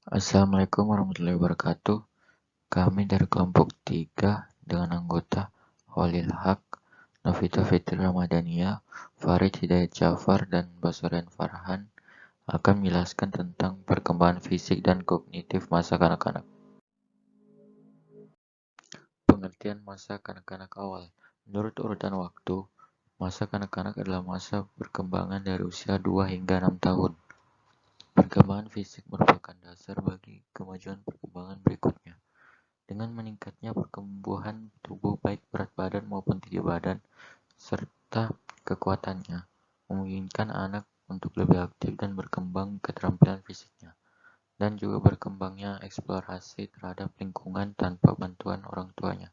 Assalamualaikum warahmatullahi wabarakatuh. Kami dari kelompok 3 dengan anggota Holil Haq, Novita Fitri Ramadhania, Farid Hidayat Jafar, dan Basurian Farhan akan menjelaskan tentang perkembangan fisik dan kognitif masa kanak-kanak. Pengertian masa kanak-kanak awal. Menurut urutan waktu, masa kanak-kanak adalah masa perkembangan dari usia 2 hingga 6 tahun. Perkembangan fisik merupakan dasar bagi kemajuan perkembangan berikutnya. Dengan meningkatnya pertumbuhan tubuh baik berat badan maupun tinggi badan, serta kekuatannya, memungkinkan anak untuk lebih aktif dan berkembang keterampilan fisiknya, dan juga berkembangnya eksplorasi terhadap lingkungan tanpa bantuan orang tuanya.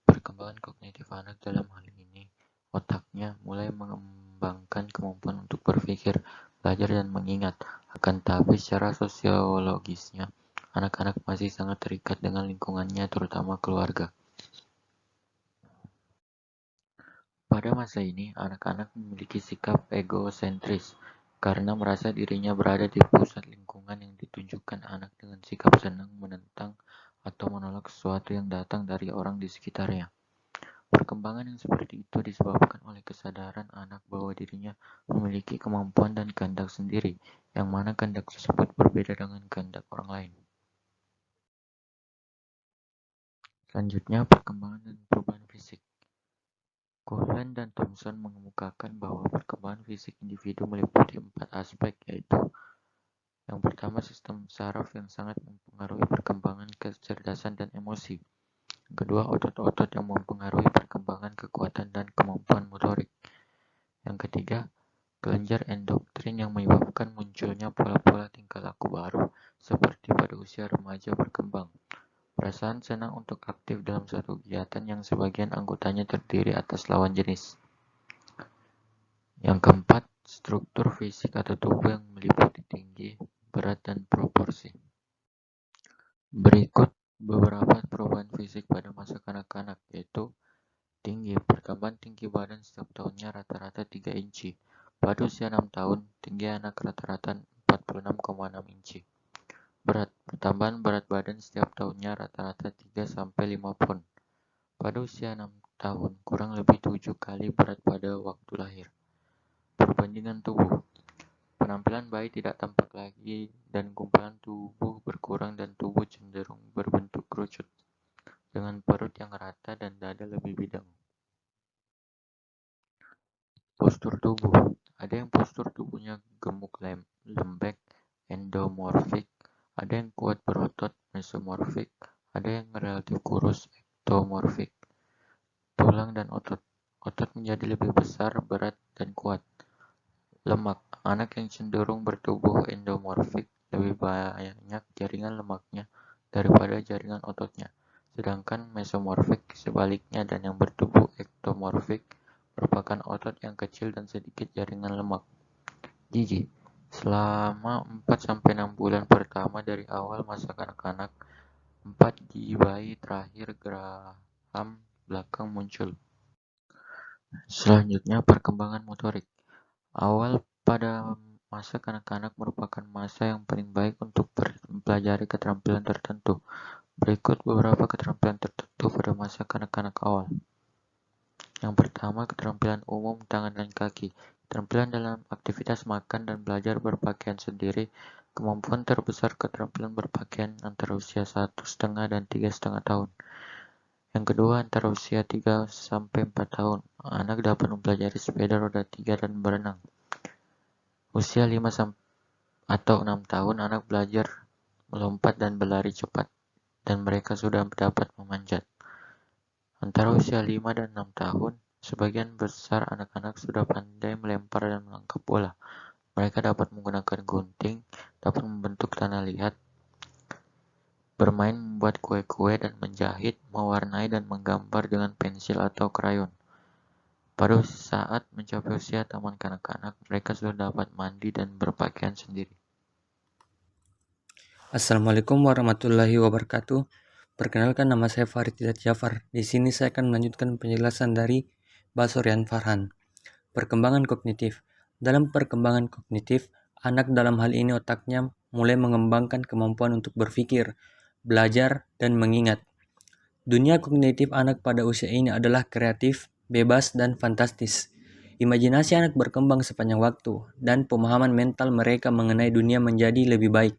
Perkembangan kognitif anak dalam hal ini, otaknya mulai mengembangkan kemampuan untuk berpikir, belajar, dan mengingat. Akan tetapi secara sosiologisnya, anak-anak masih sangat terikat dengan lingkungannya, terutama keluarga. Pada masa ini, anak-anak memiliki sikap egosentris karena merasa dirinya berada di pusat lingkungan yang ditunjukkan anak dengan sikap senang menentang atau menolak sesuatu yang datang dari orang di sekitarnya. Perkembangan yang seperti itu disebabkan oleh kesadaran anak bahwa dirinya memiliki kemampuan dan kehendak sendiri, yang mana kehendak tersebut berbeda dengan kehendak orang lain. Selanjutnya, perkembangan dan perubahan fisik. Cohen dan Thomson mengemukakan bahwa perkembangan fisik individu meliputi 4 aspek, yaitu yang pertama, sistem saraf yang sangat mempengaruhi perkembangan kecerdasan dan emosi. Yang kedua, otot-otot yang mempengaruhi perkembangan kekuatan dan kemampuan motorik. Yang ketiga, kelenjar endokrin yang menyebabkan munculnya pola-pola tingkah laku baru seperti pada usia remaja berkembang. Perasaan senang untuk aktif dalam suatu kegiatan yang sebagian anggotanya terdiri atas lawan jenis. Yang keempat, struktur fisik atau tubuh yang meliputi tinggi, berat, dan proporsi. Berikut beberapa perubahan fisik pada masa kanak-kanak, yaitu tinggi. Pertambahan tinggi badan setiap tahunnya rata-rata 3 inci. Pada usia 6 tahun, tinggi anak rata-rata 46,6 inci. Berat. Pertambahan berat badan setiap tahunnya rata-rata 3-5 pon. Pada usia 6 tahun, kurang lebih 7 kali berat pada waktu lahir. Perbandingan tubuh. Penampilan bayi tidak tampak lagi dan gumpalan tubuh berkurang dan tubuh cenderung berbentuk kerucut, dengan perut yang rata dan dada lebih bidang. Postur tubuh. Ada yang postur tubuhnya gemuk lembek, endomorfik, ada yang kuat berotot, mesomorfik, ada yang relatif kurus, ektomorfik. Tulang dan otot. Otot menjadi lebih besar, berat, dan kuat. Lemak. Anak yang cenderung bertubuh endomorfik lebih banyak jaringan lemaknya daripada jaringan ototnya. Sedangkan mesomorfik sebaliknya, dan yang bertubuh ektomorfik merupakan otot yang kecil dan sedikit jaringan lemak. Gizi. Selama 4-6 bulan pertama dari awal masa kanak-kanak, 4 gigi bayi terakhir geraham belakang muncul. Selanjutnya, perkembangan motorik. Awal pada masa kanak-kanak merupakan masa yang paling baik untuk mempelajari keterampilan tertentu. Berikut beberapa keterampilan tertentu pada masa kanak-kanak awal. Yang pertama, keterampilan umum tangan dan kaki. Keterampilan dalam aktivitas makan dan belajar berpakaian sendiri. Kemampuan terbesar keterampilan berpakaian antara usia 1,5 dan 3,5 tahun. Yang kedua, antara usia 3-4 tahun, anak dapat mempelajari sepeda roda 3 dan berenang. Usia 5 atau 6 tahun, anak belajar melompat dan berlari cepat, dan mereka sudah dapat memanjat. Antara usia 5 dan 6 tahun, sebagian besar anak-anak sudah pandai melempar dan menangkap bola. Mereka dapat menggunakan gunting, dapat membentuk tanah liat, bermain membuat kue-kue dan menjahit, mewarnai dan menggambar dengan pensil atau krayon. Pada saat mencapai usia taman kanak-kanak, mereka sudah dapat mandi dan berpakaian sendiri. Assalamualaikum warahmatullahi wabarakatuh. Perkenalkan, nama saya Farid Hidayat Jafar. Di sini saya akan melanjutkan penjelasan dari Basurian Farhan. Perkembangan kognitif. Dalam perkembangan kognitif, Anak dalam hal ini otaknya mulai mengembangkan kemampuan untuk berpikir, belajar, dan mengingat. Dunia kognitif anak pada usia ini adalah kreatif, bebas, dan fantastis. Imajinasi anak berkembang sepanjang waktu, dan pemahaman mental mereka mengenai dunia menjadi lebih baik.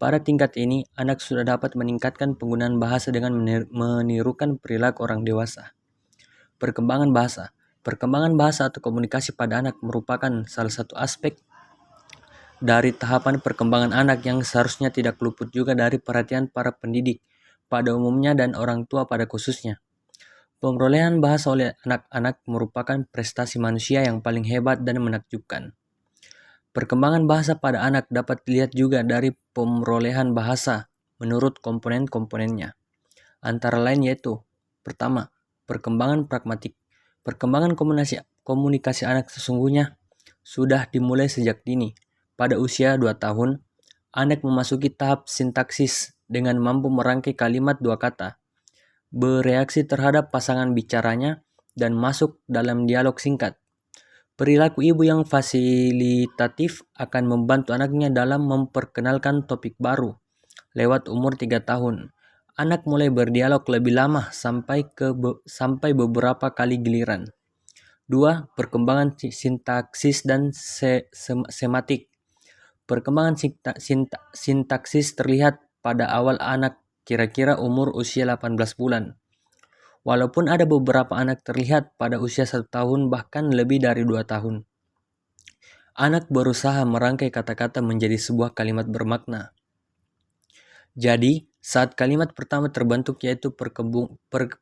Pada tingkat ini, anak sudah dapat meningkatkan penggunaan bahasa dengan menirukan perilaku orang dewasa. Perkembangan bahasa. Perkembangan bahasa atau komunikasi pada anak merupakan salah satu aspek dari tahapan perkembangan anak yang seharusnya tidak luput juga dari perhatian para pendidik pada umumnya dan orang tua pada khususnya. Pemerolehan bahasa oleh anak-anak merupakan prestasi manusia yang paling hebat dan menakjubkan. Perkembangan bahasa pada anak dapat dilihat juga dari pemerolehan bahasa menurut komponen-komponennya. Antara lain yaitu, pertama, perkembangan pragmatik. Perkembangan komunikasi anak sesungguhnya sudah dimulai sejak dini. Pada usia 2 tahun, anak memasuki tahap sintaksis dengan mampu merangkai kalimat 2 kata, bereaksi terhadap pasangan bicaranya, dan masuk dalam dialog singkat. Perilaku ibu yang fasilitatif akan membantu anaknya dalam memperkenalkan topik baru. Lewat umur 3 tahun, anak mulai berdialog lebih lama sampai beberapa kali giliran. 2. Perkembangan sintaksis dan sematik. Perkembangan sintaksis terlihat pada awal anak, kira-kira umur usia 18 bulan. Walaupun ada beberapa anak terlihat pada usia 1 tahun bahkan lebih dari 2 tahun. Anak berusaha merangkai kata-kata menjadi sebuah kalimat bermakna. Jadi, saat kalimat pertama terbentuk yaitu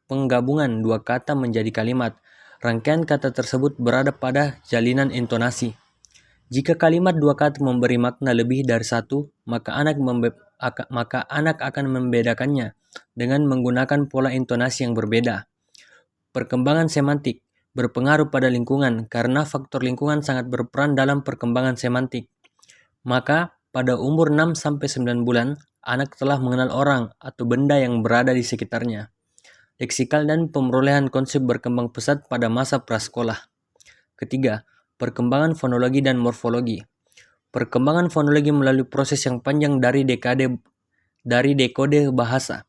penggabungan 2 kata menjadi kalimat, rangkaian kata tersebut berada pada jalinan intonasi. Jika kalimat 2 kata memberi makna lebih dari 1, maka anak akan membedakannya dengan menggunakan pola intonasi yang berbeda. Perkembangan semantik berpengaruh pada lingkungan karena faktor lingkungan sangat berperan dalam perkembangan semantik. Maka, pada umur 6-9 bulan, anak telah mengenal orang atau benda yang berada di sekitarnya. Leksikal dan pemerolehan konsep berkembang pesat pada masa prasekolah. Ketiga, perkembangan fonologi dan morfologi. Perkembangan fonologi melalui proses yang panjang dari dekode bahasa.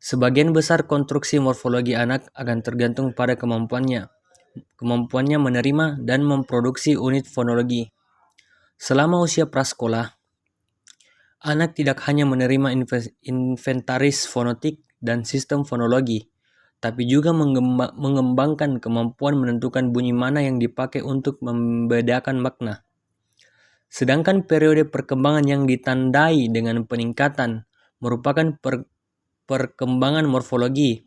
Sebagian besar konstruksi morfologi anak akan tergantung pada kemampuannya menerima dan memproduksi unit fonologi. Selama usia prasekolah, anak tidak hanya menerima inventaris fonetik dan sistem fonologi, tapi juga mengembangkan kemampuan menentukan bunyi mana yang dipakai untuk membedakan makna. Sedangkan periode perkembangan yang ditandai dengan peningkatan merupakan perkembangan morfologi,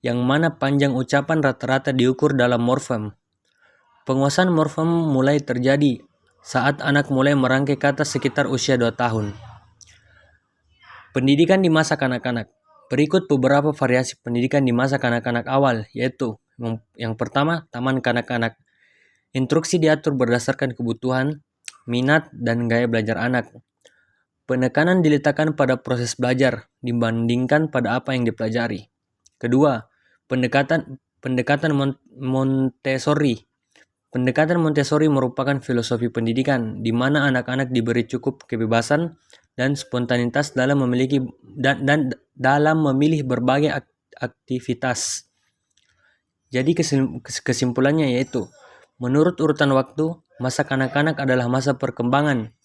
yang mana panjang ucapan rata-rata diukur dalam morfem. Penguasaan morfem mulai terjadi saat anak mulai merangkai kata sekitar usia 2 tahun. Pendidikan di masa kanak-kanak. Berikut beberapa variasi pendidikan di masa kanak-kanak awal, yaitu yang pertama, taman kanak-kanak. Instruksi diatur berdasarkan kebutuhan, minat, dan gaya belajar anak. Penekanan diletakkan pada proses belajar dibandingkan pada apa yang dipelajari. Kedua, pendekatan Montessori. Pendekatan Montessori merupakan filosofi pendidikan di mana anak-anak diberi cukup kebebasan dan spontanitas dalam memilih berbagai aktivitas. Jadi kesimpulannya yaitu, menurut urutan waktu, masa kanak-kanak adalah masa perkembangan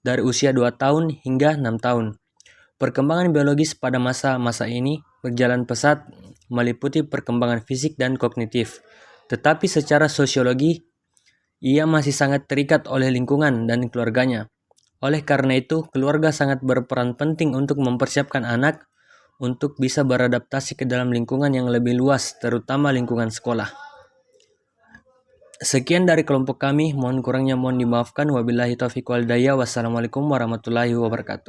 dari usia 2 tahun hingga 6 tahun. Perkembangan biologis pada masa-masa ini berjalan pesat, meliputi perkembangan fisik dan kognitif. Tetapi secara sosiologi, ia masih sangat terikat oleh lingkungan dan keluarganya. Oleh karena itu, keluarga sangat berperan penting untuk mempersiapkan anak untuk bisa beradaptasi ke dalam lingkungan yang lebih luas, terutama lingkungan sekolah. Sekian dari kelompok kami, mohon kurangnya mohon dimaafkan. Wabillahi taufiq wal hidayah. Wassalamualaikum warahmatullahi wabarakatuh.